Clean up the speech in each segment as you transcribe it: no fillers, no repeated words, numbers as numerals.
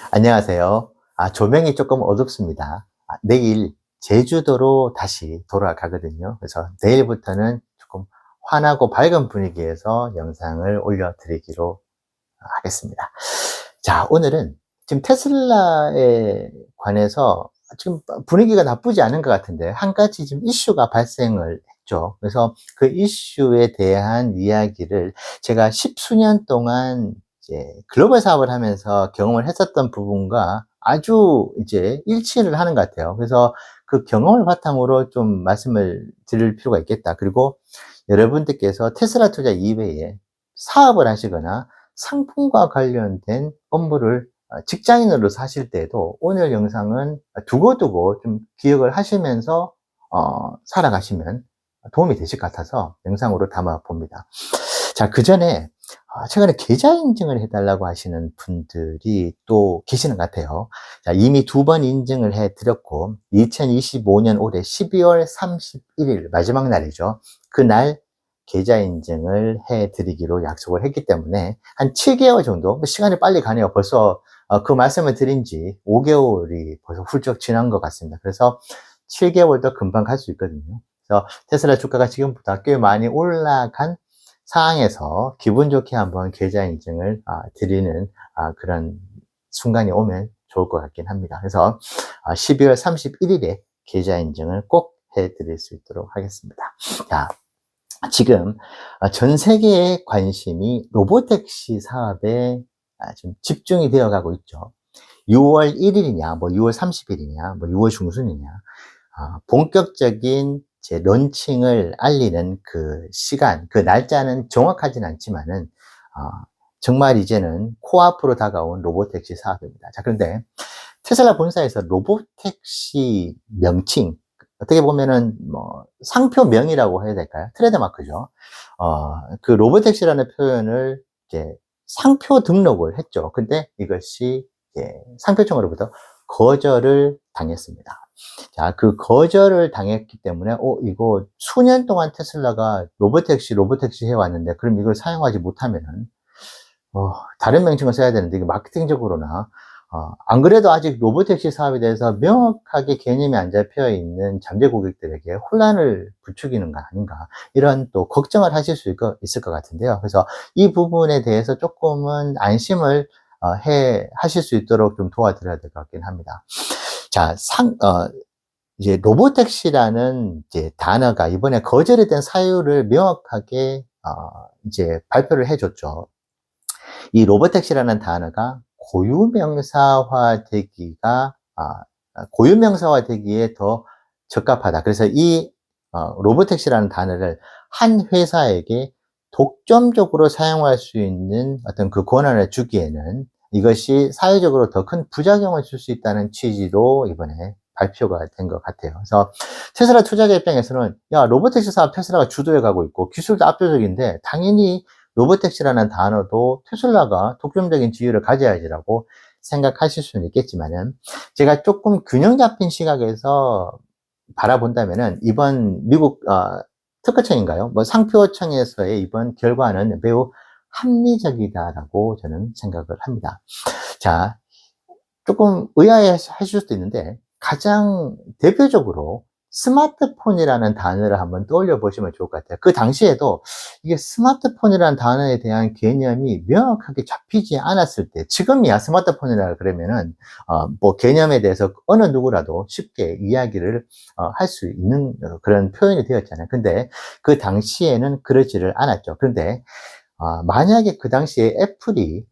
안녕하세요. 조명이 조금 어둡습니다. 내일 제주도로 다시 돌아가거든요. 그래서 내일부터는 조금 환하고 밝은 분위기에서 영상을 올려드리기로 하겠습니다. 자, 오늘은 지금 테슬라에 관해서 지금 분위기가 나쁘지 않은 것 같은데, 한 가지 지금 이슈가 발생을 했죠. 그래서 그 이슈에 대한 이야기를 제가 십수년 동안 이제 글로벌 사업을 하면서 경험을 했었던 부분과 아주 이제 일치를 하는 것 같아요. 그래서 그 경험을 바탕으로 좀 말씀을 드릴 필요가 있겠다. 그리고 여러분들께서 테슬라 투자 이외에 사업을 하시거나 상품과 관련된 업무를 직장인으로서 하실 때도 오늘 영상은 두고두고 좀 기억을 하시면서 살아가시면 도움이 되실 것 같아서 영상으로 담아 봅니다. 자, 그 전에 최근에 계좌 인증을 해달라고 하시는 분들이 또 계시는 것 같아요. 자, 이미 2번 인증을 해드렸고 2025년 올해 12월 31일 마지막 날이죠. 그날 계좌 인증을 해드리기로 약속을 했기 때문에 한 7개월 정도, 시간이 빨리 가네요. 벌써 그 말씀을 드린 지 5개월이 벌써 훌쩍 지난 것 같습니다. 그래서 7개월도 금방 갈 수 있거든요. 그래서 테슬라 주가가 지금보다 꽤 많이 올라간 상황에서 기분 좋게 한번 계좌 인증을 드리는 그런 순간이 오면 좋을 것 같긴 합니다. 그래서 12월 31일에 계좌 인증을 꼭 해드릴 수 있도록 하겠습니다. 자, 지금 전 세계의 관심이 로보택시 사업에 지금 집중이 되어 가고 있죠. 6월 1일이냐, 뭐 6월 30일이냐, 뭐 6월 중순이냐, 본격적인 제 런칭을 알리는 그 시간, 그 날짜는 정확하진 않지만은, 정말 이제는 코앞으로 다가온 로보택시 사업입니다. 자, 그런데 테슬라 본사에서 로보택시 명칭, 어떻게 보면은 뭐 상표명이라고 해야 될까요? 트레이드마크죠. 그 로보택시라는 표현을 이제 상표 등록을 했죠. 근데 이것이 이제 상표청으로부터 거절을 당했습니다. 자, 그 거절을 당했기 때문에, 이거 수년 동안 테슬라가 로보택시 해왔는데, 그럼 이걸 사용하지 못하면은, 다른 명칭을 써야 되는데, 이게 마케팅적으로나, 안 그래도 아직 로보택시 사업에 대해서 명확하게 개념이 안 잡혀 있는 잠재 고객들에게 혼란을 부추기는 거 아닌가, 이런 또 걱정을 하실 수 있을 것 같은데요. 그래서 이 부분에 대해서 조금은 안심을 하실 수 있도록 좀 도와드려야 될 것 같긴 합니다. 자, 이제 로보택시라는 이제 단어가 이번에 거절에 대한 사유를 명확하게 이제 발표를 해줬죠. 이 로보택시라는 단어가 고유명사화 되기에 더 적합하다. 그래서 이 로보택시라는 단어를 한 회사에게 독점적으로 사용할 수 있는 어떤 그 권한을 주기에는 이것이 사회적으로 더 큰 부작용을 줄 수 있다는 취지로 이번에 발표가 된 것 같아요. 그래서 테슬라 투자자 입장에서는, 야, 로보택시 사업 테슬라가 주도해 가고 있고 기술도 압도적인데 당연히 로보택시라는 단어도 테슬라가 독점적인 지위를 가져야지라고 생각하실 수는 있겠지만은, 제가 조금 균형 잡힌 시각에서 바라본다면은 이번 미국 특허청인가요? 뭐 상표청에서의 이번 결과는 매우 합리적이다라고 저는 생각을 합니다. 자, 조금 의아해 하실 수도 있는데, 가장 대표적으로 스마트폰이라는 단어를 한번 떠올려 보시면 좋을 것 같아요. 그 당시에도 이게 스마트폰이라는 단어에 대한 개념이 명확하게 잡히지 않았을 때, 지금이야 스마트폰이라 그러면은 뭐 개념에 대해서 어느 누구라도 쉽게 이야기를 할 수 있는 그런 표현이 되었잖아요. 근데 그 당시에는 그러지를 않았죠. 그런데 만약에 그 당시에 애플이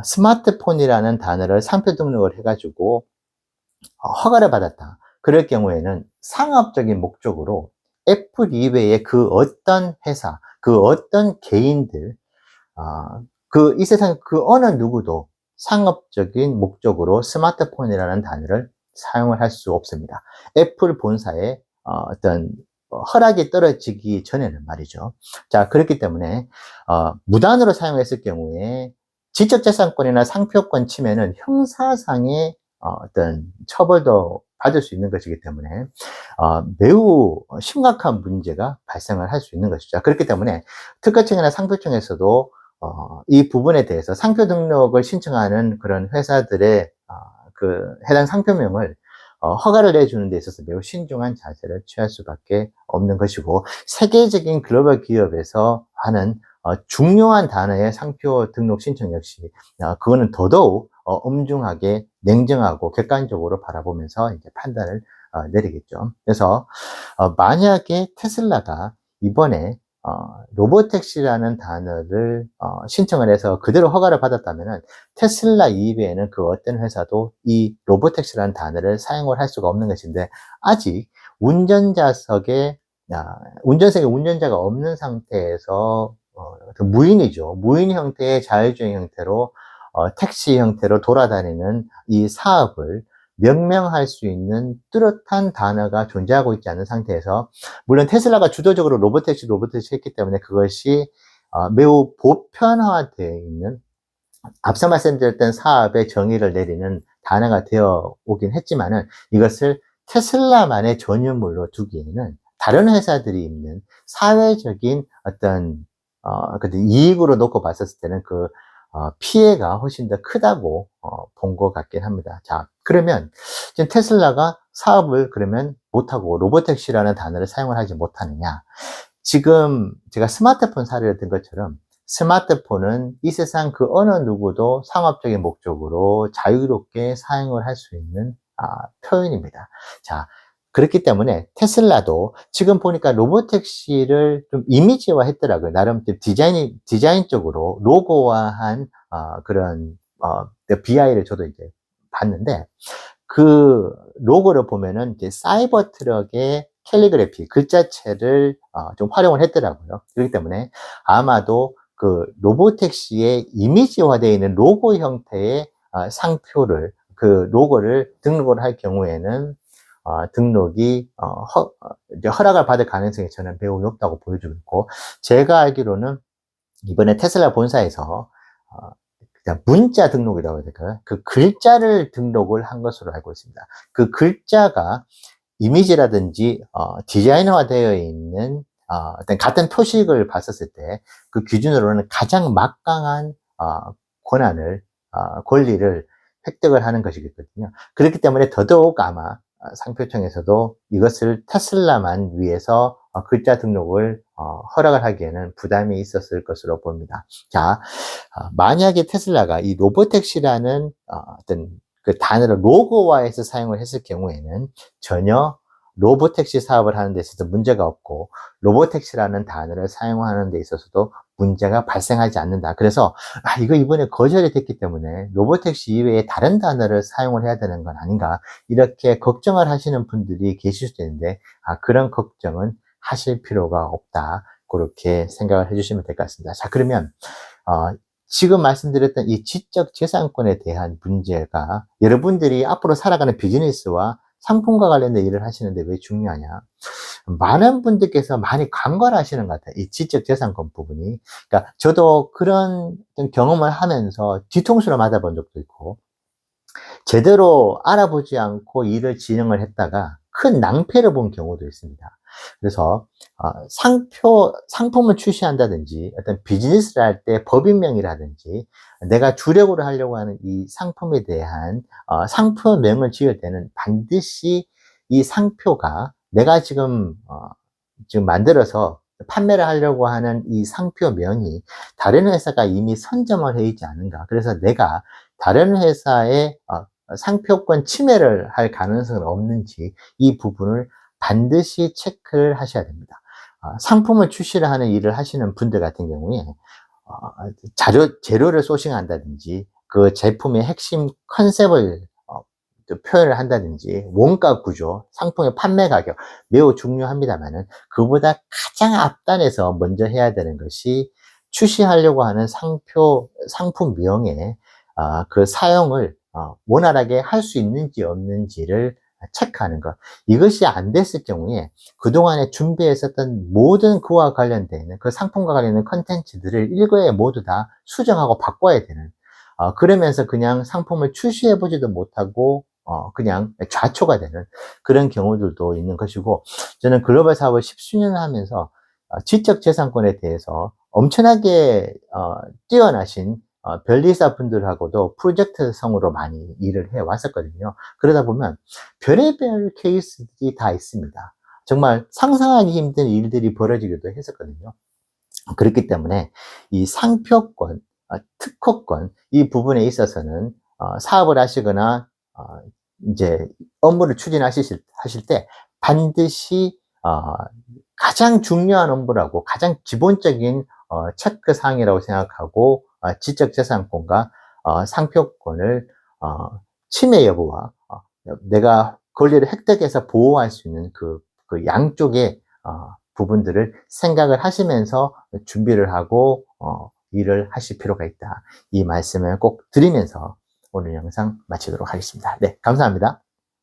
스마트폰이라는 단어를 상표 등록을 해가지고 허가를 받았다. 그럴 경우에는 상업적인 목적으로 애플 이외에 그 어떤 회사, 그 어떤 개인들, 이 세상 그 어느 누구도 상업적인 목적으로 스마트폰이라는 단어를 사용을 할 수 없습니다. 애플 본사의 어떤 허락이 떨어지기 전에는 말이죠. 자, 그렇기 때문에 무단으로 사용했을 경우에 지적재산권이나 상표권 침해는 형사상의 어떤 처벌도 받을 수 있는 것이기 때문에 매우 심각한 문제가 발생을 할 수 있는 것이죠. 그렇기 때문에 특허청이나 상표청에서도 이 부분에 대해서 상표 등록을 신청하는 그런 회사들의 해당 상표명을 허가를 내주는 데 있어서 매우 신중한 자세를 취할 수밖에 없는 것이고, 세계적인 글로벌 기업에서 하는 중요한 단어의 상표 등록 신청 역시 그거는 더더욱 엄중하게 냉정하고 객관적으로 바라보면서 이제 판단을 내리겠죠. 그래서 만약에 테슬라가 이번에 로보택시라는 단어를 신청을 해서 그대로 허가를 받았다면은, 테슬라 이외에는 그 어떤 회사도 이 로보택시라는 단어를 사용을 할 수가 없는 것인데, 아직 운전자석에 운전자가 없는 상태에서 무인이죠. 무인 형태의 자율주행 형태로 택시 형태로 돌아다니는 이 사업을 명명할 수 있는 뚜렷한 단어가 존재하고 있지 않은 상태에서, 물론 테슬라가 주도적으로 로보택시 했기 때문에 그것이 매우 보편화되어 있는, 앞서 말씀드렸던 사업의 정의를 내리는 단어가 되어 오긴 했지만은, 이것을 테슬라만의 전유물로 두기에는 다른 회사들이 있는 사회적인 어떤 이익으로 놓고 봤었을 때는 피해가 훨씬 더 크다고 본 것 같긴 합니다. 자, 그러면 지금 테슬라가 사업을 그러면 못하고 로보택시라는 단어를 사용을 하지 못하느냐? 지금 제가 스마트폰 사례를 든 것처럼, 스마트폰은 이 세상 그 어느 누구도 상업적인 목적으로 자유롭게 사용을 할 수 있는 표현입니다. 자, 그렇기 때문에 테슬라도 지금 보니까 로보택시를 좀 이미지화 했더라고요. 나름 디자인적으로 로고화한 그런 BI를 저도 이제 봤는데, 그 로고를 보면은 이제 사이버 트럭의 캘리그래피, 글자체를 좀 활용을 했더라고요. 그렇기 때문에 아마도 그 로보택시에 이미지화되어 있는 로고 형태의 상표를, 그 로고를 등록을 할 경우에는 등록이 이제 허락을 받을 가능성이 저는 매우 높다고 보여지고 있고, 제가 알기로는 이번에 테슬라 본사에서 그냥 문자 등록이라고 해야 될까요? 그 글자를 등록을 한 것으로 알고 있습니다. 그 글자가 이미지라든지 디자인화되어 있는 어떤 같은 표식을 봤었을 때 그 기준으로는 가장 막강한 권리를 획득을 하는 것이거든요. 그렇기 때문에 더더욱 아마 상표청에서도 이것을 테슬라만 위해서 글자 등록을 허락을 하기에는 부담이 있었을 것으로 봅니다. 자, 만약에 테슬라가 이 로보택시라는 어떤 그 단어를 로고화해서 사용을 했을 경우에는 전혀 로보택시 사업을 하는 데 있어서 문제가 없고, 로보택시라는 단어를 사용하는 데 있어서도 문제가 발생하지 않는다. 그래서 이거 이번에 거절이 됐기 때문에 로보택시 이외에 다른 단어를 사용을 해야 되는 건 아닌가, 이렇게 걱정을 하시는 분들이 계실 수 있는데, 그런 걱정은 하실 필요가 없다. 그렇게 생각을 해주시면 될 것 같습니다. 자, 그러면 지금 말씀드렸던 이 지적 재산권에 대한 문제가 여러분들이 앞으로 살아가는 비즈니스와 상품과 관련된 일을 하시는데 왜 중요하냐? 많은 분들께서 많이 간과를 하시는 것 같아요. 이 지적 재산권 부분이. 그러니까 저도 그런 경험을 하면서 뒤통수를 맞아본 적도 있고, 제대로 알아보지 않고 일을 진행을 했다가 큰 낭패를 본 경우도 있습니다. 그래서 상품을 출시한다든지 어떤 비즈니스를 할 때 법인명이라든지 내가 주력으로 하려고 하는 이 상품에 대한 상표명을 지을 때는 반드시 이 상표가 내가 지금 만들어서 판매를 하려고 하는 이 상표명이 다른 회사가 이미 선점을 해 있지 않은가. 그래서 내가 다른 회사의 상표권 침해를 할 가능성은 없는지, 이 부분을 반드시 체크를 하셔야 됩니다. 상품을 출시를 하는 일을 하시는 분들 같은 경우에 재료를 소싱한다든지 그 제품의 핵심 컨셉을 표현을 한다든지 원가 구조, 상품의 판매 가격 매우 중요합니다만은, 그보다 가장 앞단에서 먼저 해야 되는 것이 출시하려고 하는 상품명의 그 사용을 원활하게 할 수 있는지 없는지를 체크하는 것. 이것이 안 됐을 경우에 그동안에 준비했었던 모든 그와 관련된 그 상품과 관련된 컨텐츠들을 일거에 모두 다 수정하고 바꿔야 되는, 그러면서 그냥 상품을 출시해 보지도 못하고 그냥 좌초가 되는 그런 경우들도 있는 것이고, 저는 글로벌 사업을 10수년 하면서 지적 재산권에 대해서 엄청나게 뛰어나신 변리사 분들하고도 프로젝트성으로 많이 일을 해 왔었거든요. 그러다 보면 별의별 케이스들이 다 있습니다. 정말 상상하기 힘든 일들이 벌어지기도 했었거든요. 그렇기 때문에 이 상표권, 특허권 이 부분에 있어서는 사업을 하시거나 이제 업무를 하실 때 반드시 가장 중요한 업무라고 가장 기본적인 체크 사항이라고 생각하고 지적재산권과 상표권을 침해 여부와 내가 권리를 획득해서 보호할 수 있는 그 양쪽의 부분들을 생각을 하시면서 준비를 하고 일을 하실 필요가 있다. 이 말씀을 꼭 드리면서 오늘 영상 마치도록 하겠습니다. 네, 감사합니다.